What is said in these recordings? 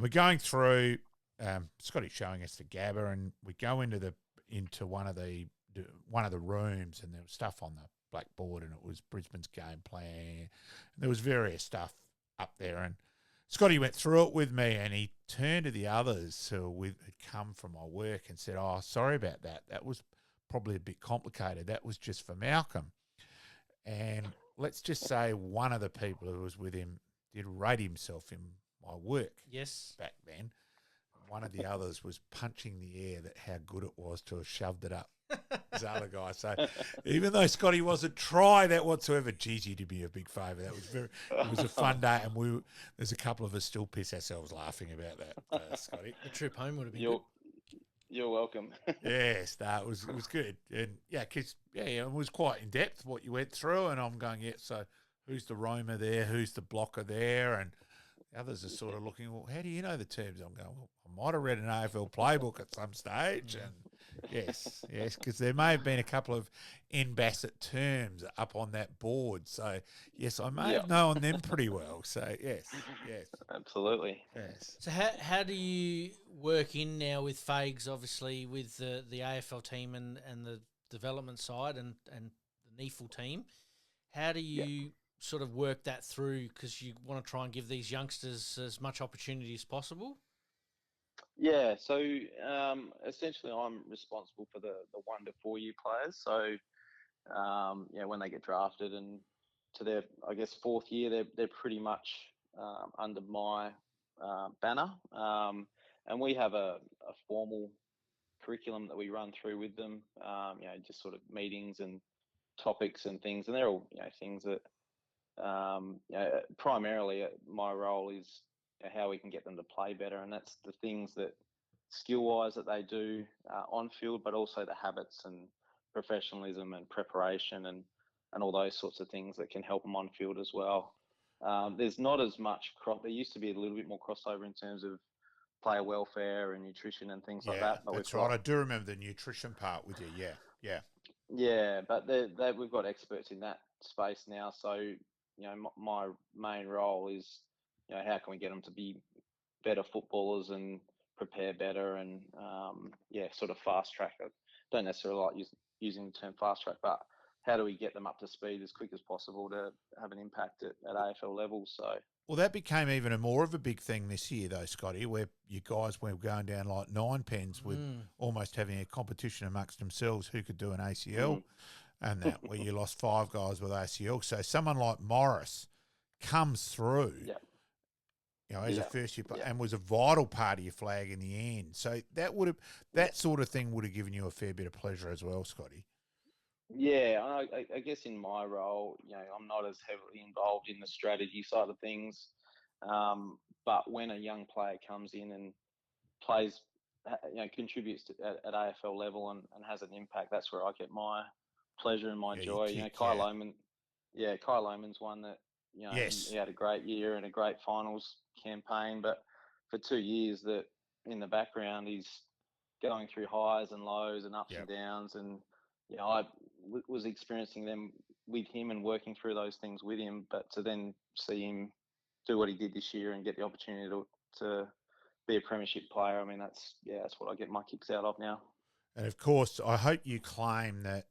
we're going through. Scotty's showing us the Gabba, and we go into one of the rooms, and there was stuff on the blackboard, and it was Brisbane's game plan. And there was various stuff up there, and Scotty went through it with me, and he turned to the others who had come from my work and said, "Oh, sorry about that. That was probably a bit complicated. That was just for Malcolm." And let's just say one of the people who was with him did rate himself in my work. Yes. Back then. One of the others was punching the air that how good it was to have shoved it up this other guy. So even though Scotty wasn't trying that whatsoever, geez, you did me a big favour. It was a fun day, and there's a couple of us still piss ourselves laughing about that, Scotty. The trip home would have been good. You're welcome. Yes, it was good. And because it was quite in depth what you went through, and I'm going, so who's the roamer there? Who's the blocker there? And the others are sort of looking, well, how do you know the terms? I'm going, well, I might have read an AFL playbook at some stage. And yes, because there may have been a couple of Bassett terms up on that board. So, yes, I may have known them pretty well. So, yes. Absolutely. Yes. So how do you work in now with Fags, obviously, with the AFL team and the development side and the NEFL team? How do you sort of work that through, because you want to try and give these youngsters as much opportunity as possible? Yeah, so essentially I'm responsible for the 1 to 4 year players. So, when they get drafted and to their, I guess, 4th year, they're pretty much under my banner. And we have a formal curriculum that we run through with them, just sort of meetings and topics and things. And they're all, things that primarily my role is how we can get them to play better, and that's the things that skill-wise that they do on field, but also the habits and professionalism and preparation and all those sorts of things that can help them on field as well. There's not as much there used to be a little bit more crossover in terms of player welfare and nutrition and things like that. But that's right. I do remember the nutrition part with you. Yeah, but we've got experts in that space now. So, my main role is, how can we get them to be better footballers and prepare better and, sort of fast track. I don't necessarily like using the term fast track, but how do we get them up to speed as quick as possible to have an impact at AFL level? So. Well, that became even more of a big thing this year, though, Scotty, where you guys were going down like 9 pens with almost having a competition amongst themselves who could do an ACL and that, where you lost 5 guys with ACL. So someone like Morris comes through, as a first year player and was a vital part of your flag in the end. So that sort of thing would have given you a fair bit of pleasure as well, Scotty. Yeah, I guess in my role, I'm not as heavily involved in the strategy side of things. But when a young player comes in and plays, contributes at AFL level and has an impact, that's where I get my pleasure and my joy. Kai Loman's one that, he had a great year and a great finals campaign, but for 2 years that in the background, he's going through highs and lows and ups and downs. And, I was experiencing them with him and working through those things with him, but to then see him do what he did this year and get the opportunity to be a premiership player, I mean, that's what I get my kicks out of now. And of course, I hope you claim that,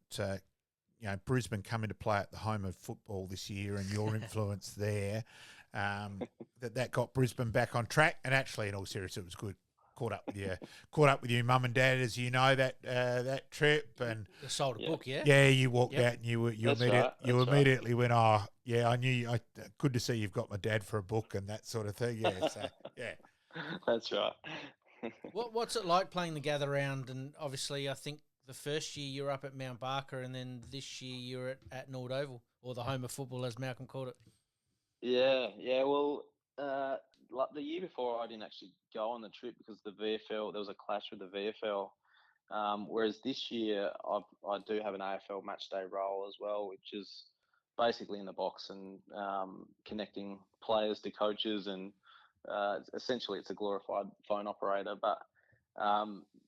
Brisbane come into play at the home of football this year and your influence there, that got Brisbane back on track. And actually, in all seriousness, it was good. Caught up with you, mum and dad, as you know, that trip, and you sold a book, you walked out and you immediately went, I knew good to see you've got my dad for a book and that sort of thing. That's right. What's it like playing the gather round? And obviously, I think the first year you were up at Mount Barker, and then this year you're at Norwood Oval, or the home of football, as Malcolm called it. Yeah. Well, like the year before, I didn't actually go on the trip because the VFL, there was a clash with the VFL. Whereas this year, I do have an AFL match day role as well, which is basically in the box and connecting players to coaches, and essentially it's a glorified phone operator. But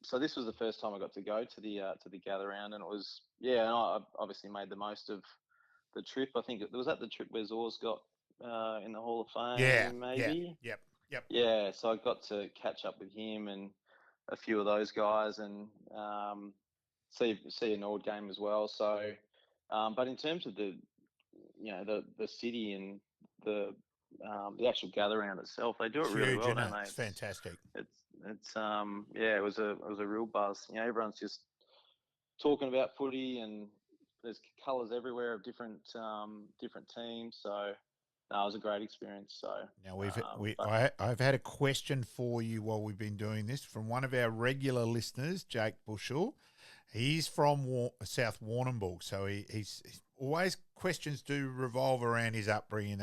so this was the first time I got to go to the gather round, and it was and I obviously made the most of the trip. I think it was at the trip where Zor's got in the Hall of Fame, maybe. Yep. Yep. Yeah, so I got to catch up with him and a few of those guys, and see a Norwood game as well. So, but in terms of the city and the actual gather round itself, they do It's it really huge, well, isn't don't it? they? It's fantastic. It's yeah, it was a real buzz. Everyone's just talking about footy, and there's colours everywhere of different teams. So, no, it was a great experience. So, Now but I've had a question for you while we've been doing this from one of our regular listeners, Jake Bushell. He's from South Warrnambool, so he's always questions do revolve around his upbringing.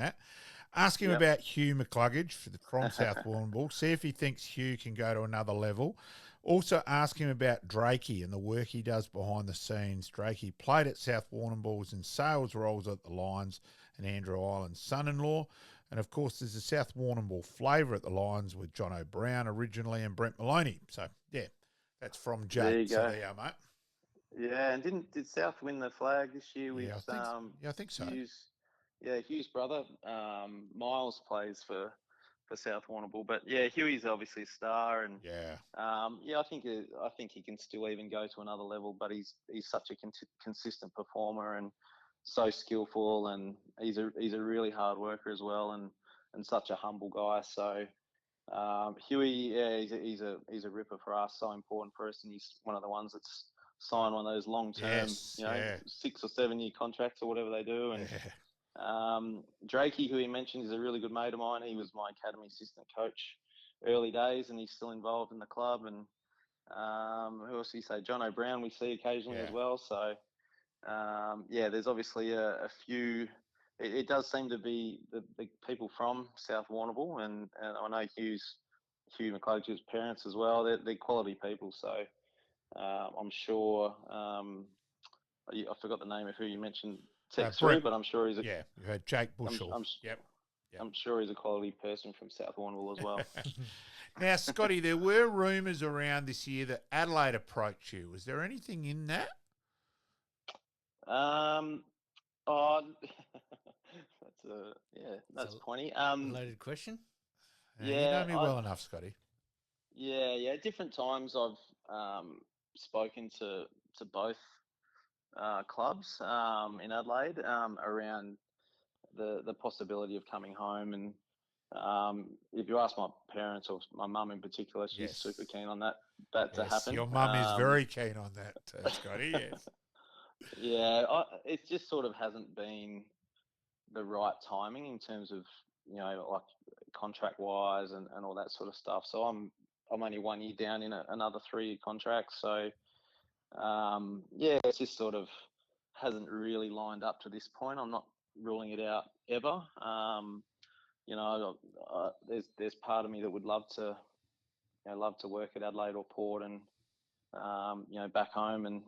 Ask him yep. about Hugh McCluggage from South Warrnambool. See if he thinks Hugh can go to another level. Also ask him about Drakey and the work he does behind the scenes. Drakey played at South Warrnambool in sales roles at the Lions and Andrew Island's son-in-law. And, of course, there's a South Warrnambool flavour at the Lions with John O'Brien originally and Brent Maloney. So, yeah, that's from Jake. There you go. So there you are, mate. Yeah, and did South win the flag this year with I think so. Hugh's brother, Miles plays for South Warrnambool, but yeah, Huey's obviously a star, and I think he can still even go to another level, but he's such a consistent performer and so skillful, and he's a really hard worker as well, and such a humble guy. So Huey, yeah, he's a ripper for us, so important for us, and he's one of the ones that's signed one of those long-term, 6 or 7 year contracts or whatever they do. And Drakey, who he mentioned, is a really good mate of mine. He was my academy assistant coach early days, and he's still involved in the club. And who else do you say? John O'Brien we see occasionally as well. So there's obviously a few. It does seem to be the people from South Warrnambool, and I know Hugh McClugg's parents as well. They're quality people, so I'm sure. I forgot the name of who you mentioned text through, but I'm sure he's a, you had Jake Bushell. Yep. I'm sure he's a quality person from South Warrnambool as well. Now, Scotty, there were rumours around this year that Adelaide approached you. Was there anything in that? That's pointy. Related question. You know me well enough, Scotty. Yeah. Different times I've spoken to both clubs in Adelaide around the possibility of coming home, and if you ask my parents or my mum in particular, she's super keen on that to happen. Your mum is very keen on that, Scotty. Yes. Yeah, it just sort of hasn't been the right timing in terms of like contract wise and all that sort of stuff. So I'm only 1 year down in another 3 year contract. So it's just sort of hasn't really lined up to this point. I'm not ruling it out ever. There's part of me that would love to work at Adelaide or Port and back home and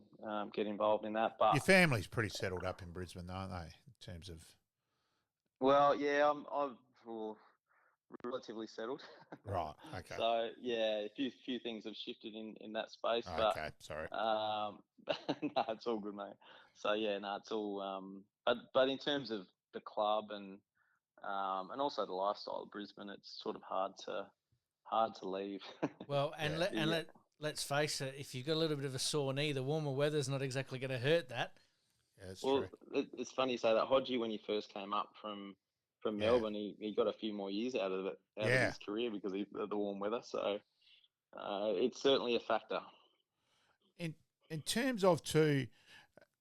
get involved in that. But your family's pretty settled up in Brisbane, aren't they? In terms of I'm relatively settled. Right. Okay. So a few things have shifted in that space. Okay. Sorry. No, it's all good, mate. So it's all. But in terms of the club and also the lifestyle of Brisbane, it's sort of hard to leave. Well, let's face it, if you've got a little bit of a sore knee, the warmer weather's not exactly going to hurt that. Yeah, that's true. It's funny you say that. Hodgie, when he first came up from Melbourne, he got a few more years out of his career because of the warm weather. So it's certainly a factor. In terms of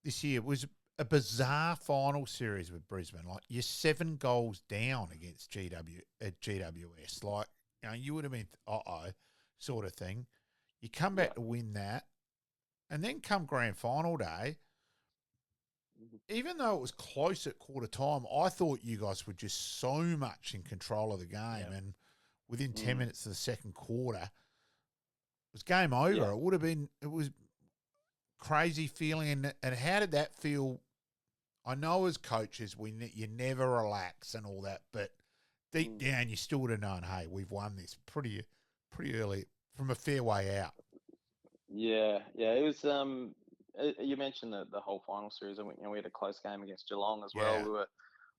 this year was a bizarre final series with Brisbane. Like you're 7 goals down against GWS. Like you would have been sort of thing. You come back to win that, and then come grand final day. Even though it was close at quarter time, I thought you guys were just so much in control of the game. And within 10 minutes of the second quarter, it was game over. Yeah. It was crazy feeling. And how did that feel? I know as coaches, you never relax and all that, but deep down, you still would have known, hey, we've won this pretty early from a fair way out. Yeah. It was. You mentioned the whole final series, and we had a close game against Geelong as well. We were,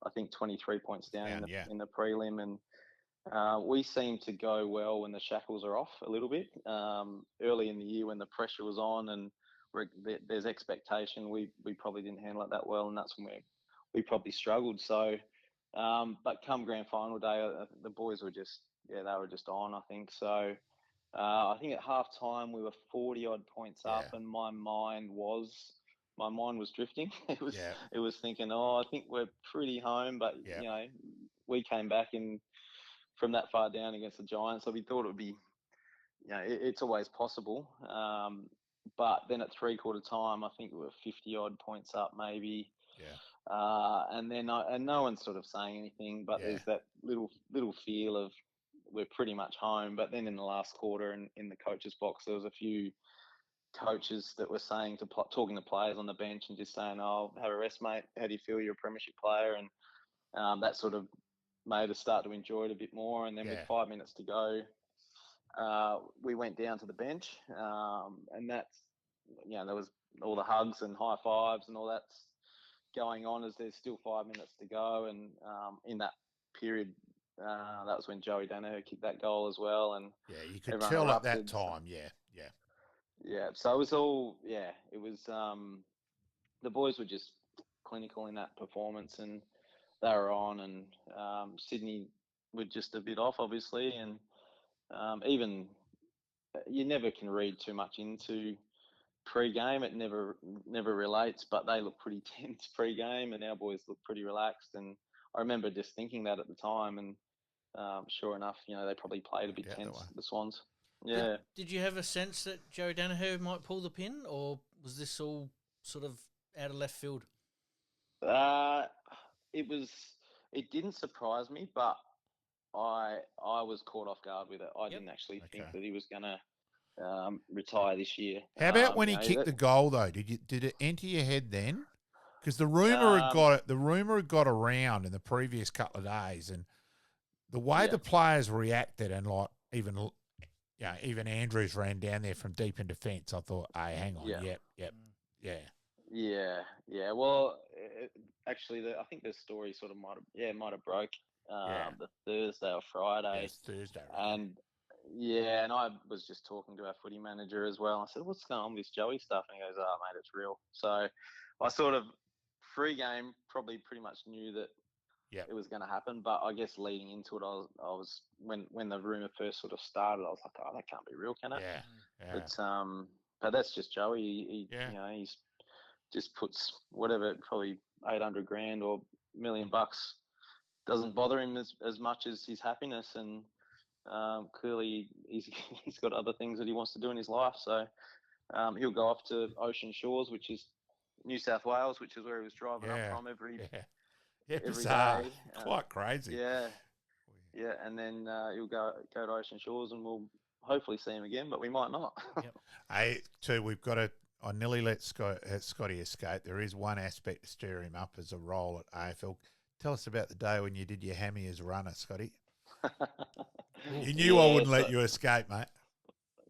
I think, 23 points down in the prelim, and We seem to go well when the shackles are off a little bit. Early in the year when the pressure was on and there's expectation, we probably didn't handle it that well, and that's when we probably struggled. So, but come grand final day, the boys were just they were just on. I think so. I think at half time we were 40 odd points up, and my mind was drifting. It was thinking, oh, I think we're pretty home, but we came back in from that far down against the Giants, so we thought it would be, it's always possible. But then at 3/4 time, I think we were 50 odd points up, maybe. And then and no one's sort of saying anything, but there's that little feel of we're pretty much home. But then in the last quarter, and in the coach's box, there was a few coaches that were saying talking to players on the bench and just saying, "Oh, have a rest, mate. How do you feel? You're a premiership player," and that sort of made us start to enjoy it a bit more. And then with 5 minutes to go, we went down to the bench, and that's there was all the hugs and high fives and all that's going on as there's still 5 minutes to go. And in that period, that was when Joey Danaher kicked that goal as well. And you could tell erupted. At that time, So it was all it was the boys were just clinical in that performance, and they were on. And Sydney were just a bit off, obviously, and even you never can read too much into pre-game. It never relates, but they look pretty tense pre-game, and our boys look pretty relaxed. And I remember just thinking that at the time, and sure enough, they probably played a bit tense, the Swans. Yeah. Did you have a sense that Joey Danaher might pull the pin, or was this all sort of out of left field? It didn't surprise me, but I was caught off guard with it. I didn't actually think that he was going to retire this year. How about when he kicked the goal though? Did it enter your head then? Because the rumor had got around in the previous couple of days, and the way the players reacted, and like even Andrews ran down there from deep in defence. I thought, hey, hang on, yeah. Well, actually, I think the story sort of might have broke the Thursday or Friday. Yes, Thursday. Right? And I was just talking to our footy manager as well. I said, what's going on with this Joey stuff? And he goes, oh, mate, it's real. So I sort of, pre-game, probably pretty much knew that it was going to happen. But I guess leading into it, I was when the rumour first sort of started, I was like, oh, that can't be real, can it? Yeah. But that's just Joey. He's just puts whatever, probably $800,000 or $1 million doesn't bother him as much as his happiness. And clearly he's got other things that he wants to do in his life. So he'll go off to Ocean Shores, which is New South Wales, which is where he was driving up from every day. Quite crazy. Yeah, and then he'll go to Ocean Shores, and we'll hopefully see him again, but we might not. Hey, we've got to. I nearly let Scotty escape. There is one aspect to stir him up as a role at AFL. Tell us about the day when you did your hammy as a runner, Scotty. You knew I wouldn't let you escape, mate.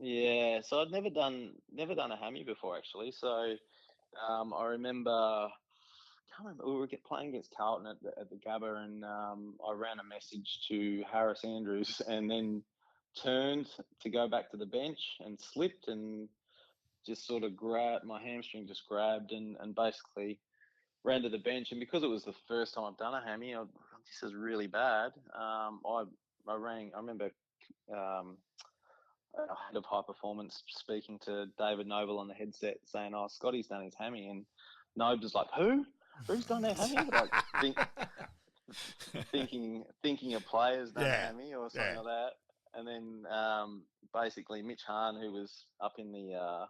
Yeah, so I'd never done a hammy before, actually. So I remember, we were playing against Carlton at the Gabba, and I ran a message to Harris Andrews, and then turned to go back to the bench and slipped and just sort of grabbed, my hamstring just grabbed, and basically ran to the bench. And because it was the first time I've done a hammy, this is really bad. I remember head of high performance speaking to David Noble on the headset saying, oh, Scotty's done his hammy. And Noble was like, who's done their hammy? Thinking a player's done a hammy or something like that. And then basically Mitch Hahn, who was up in the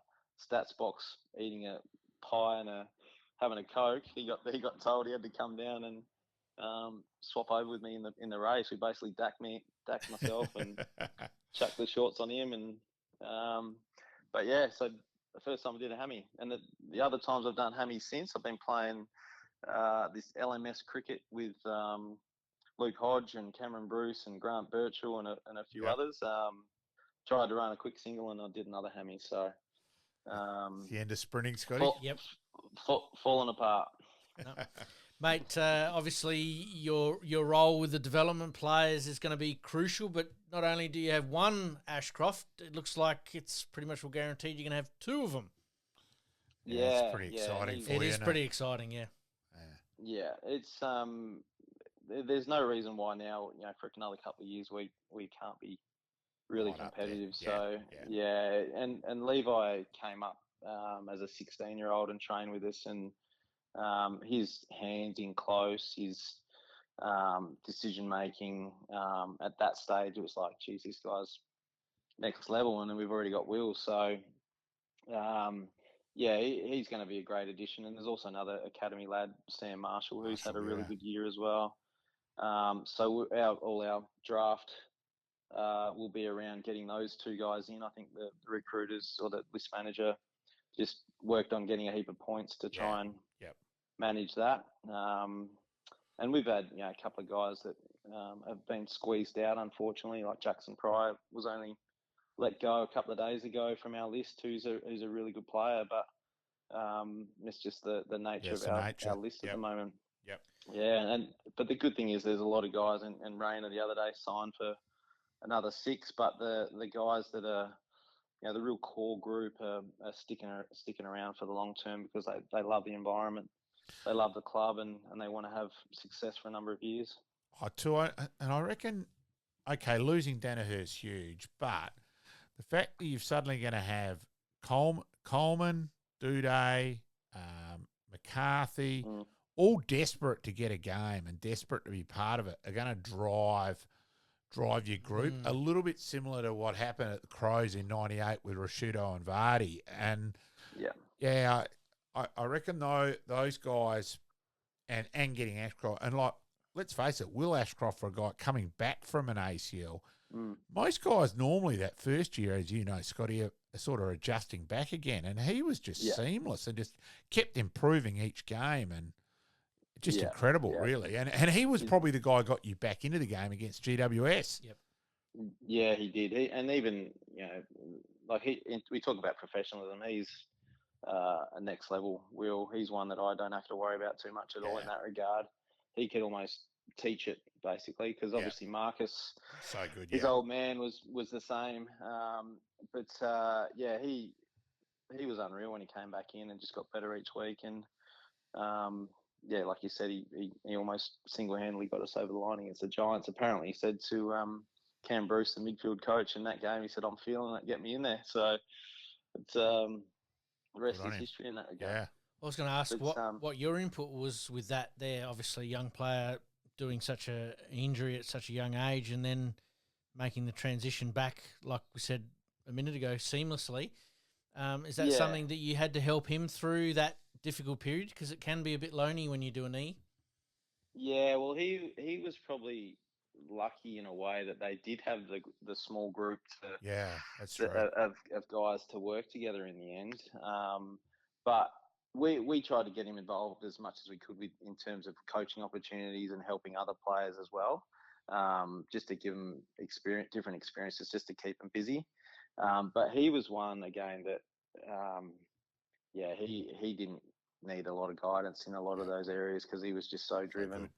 stats box eating a pie and having a Coke, he got told he had to come down and swap over with me in the race. We basically dacked myself and chucked the shorts on him. And but yeah, so the first time I did a hammy, and the other times I've done hammies since, I've been playing this LMS cricket with Luke Hodge and Cameron Bruce and Grant Birchall and a few others. Tried to run a quick single and I did another hammy. So the end of sprinting, Scotty. Falling apart. No. Mate, obviously your role with the development players is going to be crucial, but not only do you have one Ashcroft, it looks like it's pretty much guaranteed you're going to have two of them. Yeah, it's pretty exciting for you. It is pretty exciting, yeah. Yeah, it's there's no reason why now, for another couple of years we can't be really competitive. So and Levi came up as a 16-year-old and trained with us, and his hands in close, his decision making at that stage, it was like, geez, this guy's next level, and then we've already got Will. So he's going to be a great addition. And there's also another academy lad, Sam Marshall, who's had a really good year as well. So all our draft will be around getting those two guys in. I think the recruiters or the list manager just worked on getting a heap of points to try and manage that. And we've had a couple of guys that have been squeezed out, unfortunately, like Jackson Pryor was only let go a couple of days ago from our list, who's a really good player, but it's just the nature of our list at the moment. Yep. Yeah, but the good thing is there's a lot of guys, and Rayner the other day signed for another 6, but the guys that are the real core group are sticking around for the long term because they love the environment, they love the club, and they want to have success for a number of years. And I reckon, okay, losing Danaher's huge, but the fact that you're suddenly going to have Coleman, Duday, McCarthy, all desperate to get a game and desperate to be part of it, are going to drive your group. A little bit similar to what happened at the Crows in '98 with Rashudo and Vardy. And I reckon those guys and getting Ashcroft, and like, let's face it, Will Ashcroft, for a guy coming back from an ACL, most guys normally that first year, as you know, Scotty, are sort of adjusting back again, and he was just seamless and just kept improving each game, and just incredible, really. And he was probably the guy who got you back into the game against GWS. Yep. Yeah, he did. And even we talk about professionalism. He's a next level. Will, he's one that I don't have to worry about too much at all in that regard. He could almost teach it basically, because obviously Marcus, so good, his old man was the same. He was unreal when he came back in and just got better each week. And like you said, he almost single-handedly got us over the line against the Giants. Apparently, he said to Cam Bruce, the midfield coach, in that game, he said, "I'm feeling it. Get me in there." So it's the rest is history in that regard. Yeah. I was going to ask what your input was with that there. Obviously, young player doing such an injury at such a young age and then making the transition back, like we said a minute ago, seamlessly. Is that something that you had to help him through that difficult period? Because it can be a bit lonely when you do a knee. Yeah, well, he was probably lucky in a way that they did have the small group of guys to work together in the end. But we tried to get him involved as much as we could in terms of coaching opportunities and helping other players as well, just to give him different experiences, just to keep him busy. But he was one, again, that, he didn't need a lot of guidance in a lot of those areas because he was just so driven.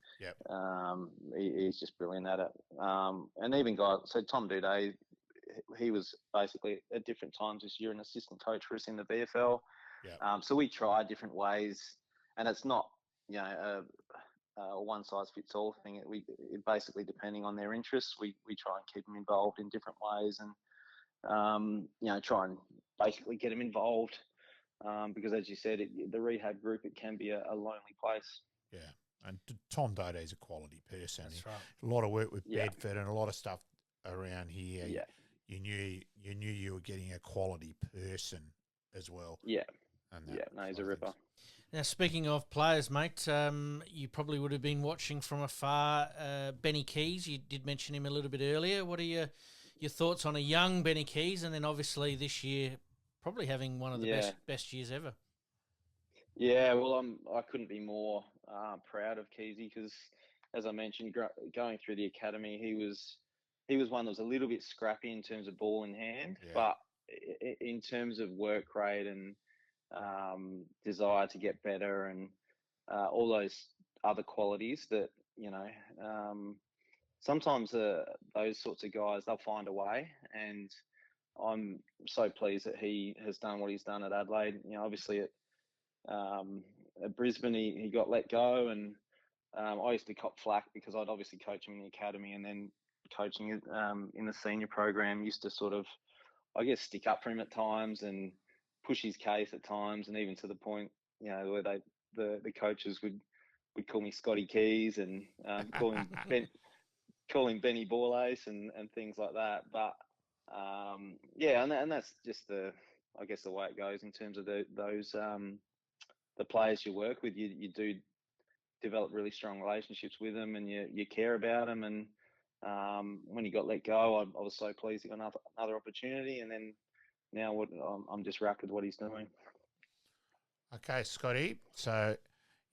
He's just brilliant at it. And even guys, so Tom Duday, he was basically at different times this year an assistant coach for us in the VFL. So we tried different ways, and it's not a one size fits all thing. It basically, depending on their interests, we try and keep them involved in different ways, and try and basically get them involved. Because as you said, the rehab group, it can be a lonely place. Yeah, and Tom Doday's a quality person. That's right. A lot of work with Bedford and a lot of stuff around here. Yeah. You knew you were getting a quality person as well. Yeah. He's a ripper. Now, speaking of players, mate, you probably would have been watching from afar Benny Keys. You did mention him a little bit earlier. What are your thoughts on a young Benny Keys, and then obviously this year probably having one of the best years ever? Yeah, well, I couldn't be more proud of Keysy because, as I mentioned, going through the academy, he was one that was a little bit scrappy in terms of ball in hand, but in terms of work rate and desire to get better and all those other qualities that, sometimes those sorts of guys, they'll find a way. And I'm so pleased that he has done what he's done at Adelaide. Obviously at Brisbane, he got let go, and I used to cop flack because I'd obviously coach him in the academy, and then coaching in the senior program used to sort of, I guess, stick up for him at times and push his case at times, and even to the point, where the coaches would call me Scotty Keys and call him Benny Borlace and things like that. But and that's just the way it goes in terms of those the players you work with. You do develop really strong relationships with them, and you care about them. And when he got let go, I was so pleased he got another opportunity, and then now I'm just wrapped with what he's doing. Okay, Scotty. So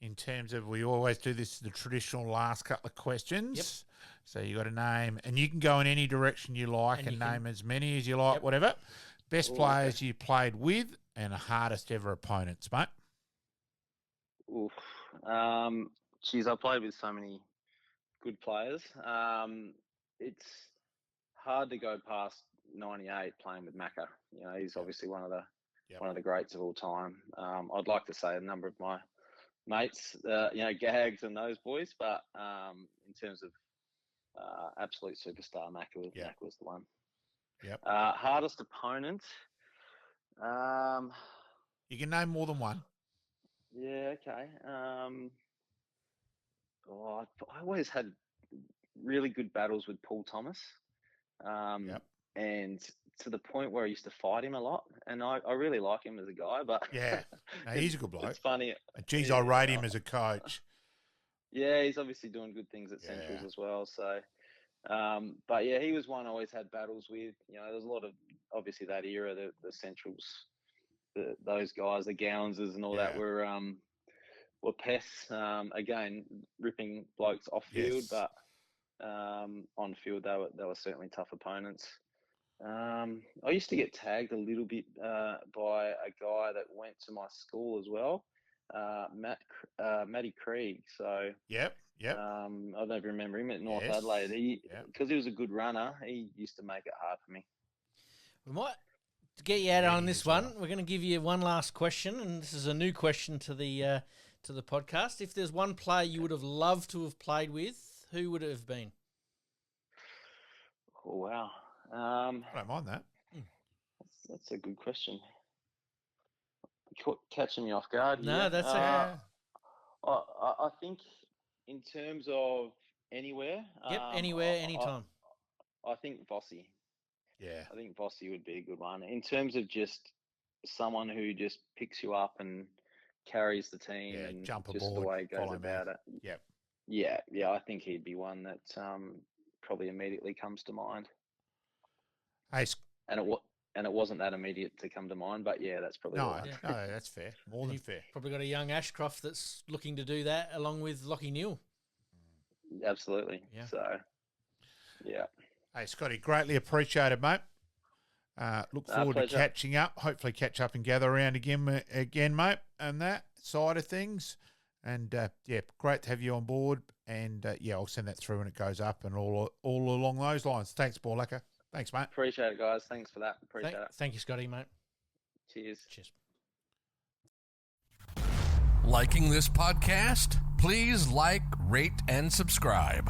in terms of, we always do this, the traditional last couple of questions. Yep. So you got to name, and you can go in any direction you like and name as many as you like, whatever. Best players you played with and hardest ever opponents, mate. Oof. I played with so many good players. It's hard to go past 98 playing with Macca. He's obviously one of the greats of all time. I'd like to say a number of my mates, Gags and those boys, but in terms of absolute superstar, Macca was the one. Yep. Hardest opponent. You can name more than one. Yeah. Okay. I always had really good battles with Paul Thomas. And to the point where I used to fight him a lot, and I really like him as a guy, but he's a good bloke. It's funny. Geez, I rate him as a coach. Yeah, he's obviously doing good things at Centrals as well. So, but yeah, he was one I always had battles with. There's a lot of, obviously, that era, the Centrals, those guys, the Gowanses and all that were pests. Again, ripping blokes off field, but on field they were certainly tough opponents. I used to get tagged a little bit by a guy that went to my school as well, Matty Krieg. So yep. I don't know if you remember him at North Adelaide. Because he was a good runner, he used to make it hard for me. We might get you out on this one. We're going to give you one last question, and this is a new question to the podcast. If there's one player you would have loved to have played with, who would it have been? Oh, wow. I don't mind that. That's a good question. Catching me off guard. No, that's okay. I think in terms of anywhere. Anywhere, anytime. I think Vossi. Yeah. I think Vossi would be a good one. In terms of just someone who just picks you up and carries the team and jump just aboard, the way he goes about it. Yep. Yeah. I think he'd be one that probably immediately comes to mind. Hey, and it wasn't that immediate to come to mind, but that's probably no, that's fair. More than fair. Probably got a young Ashcroft that's looking to do that along with Lockie Neal. Absolutely. Yeah. So, yeah. Hey, Scotty, greatly appreciated, mate. Look forward to catching up. Hopefully catch up and gather around again, mate, and that side of things. And, great to have you on board. And, I'll send that through when it goes up and all along those lines. Thanks, Borlace. Thanks, mate. Appreciate it, guys. Thanks for that. Appreciate it. Thank you, Scotty, mate. Cheers. Liking this podcast? Please like, rate, and subscribe.